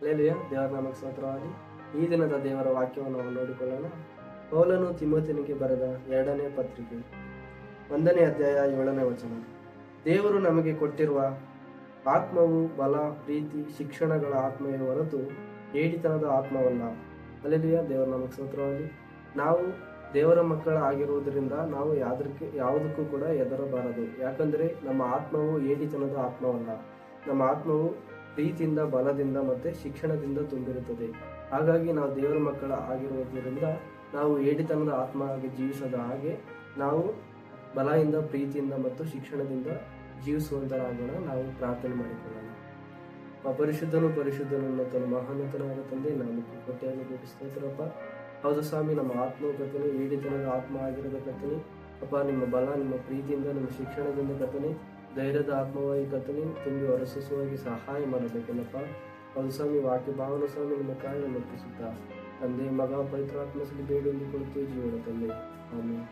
ಅಲ್ಲೇಲುಯ್ಯ. ದೇವರ ನಾಮಕ್ಕೆ ಸ್ತೋತ್ರವಾಗಿ ಈ ದಿನದ ದೇವರ ವಾಕ್ಯವನ್ನು ನಾವು ನೋಡಿಕೊಳ್ಳೋಣ. ಪೌಲನು ತಿಮೋಥೆಯನಿಗೆ ಬರೆದ 2ನೇ ಪತ್ರಿಕೆ 1ನೇ ಅಧ್ಯಾಯ 7ನೇ ವಚನ. ದೇವರು ನಮಗೆ ಕೊಟ್ಟಿರುವ ಆತ್ಮವು ಬಲ, ಪ್ರೀತಿ, ಶಿಕ್ಷಣಗಳ ಆತ್ಮವೇ ಹೊರತು ಹೇಡಿತನದ ಆತ್ಮವಲ್ಲ. ಅಲ್ಲೇಲುಯ್ಯ. ದೇವರ ನಾಮಕ್ಕೆ ಸ್ತೋತ್ರವಾಗಿ ನಾವು ದೇವರ ಮಕ್ಕಳ ಆಗಿರುವುದರಿಂದ ನಾವು ಯಾವುದಕ್ಕೂ ಕೂಡ ಹೆದರಬಾರದು. ಯಾಕಂದರೆ ನಮ್ಮ ಆತ್ಮವು ಹೇಡಿತನದ ಆತ್ಮವಲ್ಲ. ನಮ್ಮ ಆತ್ಮವು ಪ್ರೀತಿಯಿಂದ, ಬಲದಿಂದ ಮತ್ತು ಶಿಕ್ಷಣದಿಂದ ತುಂಬಿರುತ್ತದೆ. ಹಾಗಾಗಿ ನಾವು ದೇವರ ಮಕ್ಕಳ ಆಗಿರುವುದರಿಂದ ನಾವು ಹೇಡಿತನದ ಆತ್ಮ ಆಗಿ ಜೀವಿಸದ ಹಾಗೆ ನಾವು ಬಲದಿಂದ, ಪ್ರೀತಿಯಿಂದ ಮತ್ತು ಶಿಕ್ಷಣದಿಂದ ಜೀವಿಸುವಂತರಾಗೋಣ. ನಾವು ಪ್ರಾರ್ಥನೆ ಮಾಡಿಕೊಳ್ಳೋಣ. ಪರಿಶುದ್ಧನು ತನ್ನ ಮಹಾನತನಾದ ತಂದೆ, ನಾಮಕ್ಕೆ ಕೊಟ್ಟೆಯಾಗಿ ಸ್ತೋತ್ರಪ್ಪ. ಹೌದು ಸ್ವಾಮಿ, ನಮ್ಮ ಆತ್ಮವು ಕರ್ತನೆ ಹೇಡಿತನದ ಆತ್ಮ ಆಗಿರೋದ ಕರ್ತನೆ ಅಪ್ಪ, ನಿಮ್ಮ ಬಲ, ನಿಮ್ಮ ಪ್ರೀತಿಯಿಂದ, ನಿಮ್ಮ ಶಿಕ್ಷಣದಿಂದ ಕರ್ತನೆ ಧೈರ್ಯದ ಆತ್ಮವಾಗಿ ಕರ್ತನೆ ತುಂಬಿ ಹೊರಸೂಸುವಾಗಿ ಸಹಾಯ ಮಾಡಬೇಕಲ್ಲಪ್ಪ. ಹೌದು ಸ್ವಾಮಿ, ವಾಕ್ಯ ಭಾವನ ಸ್ವಾಮಿ ನಿಮ್ಮ ಕಾರಣ ಮುಟ್ಟಿಸುತ್ತಾ ತಂದೆ, ಮಗ, ಪವಿತ್ರಾತ್ಮ ಬೇಡಿ ಹೊಂದಿಕೊಳ್ಳುತ್ತೇವೆ ಜೀವನ ತಂದೆ. ಆಮೇಲೆ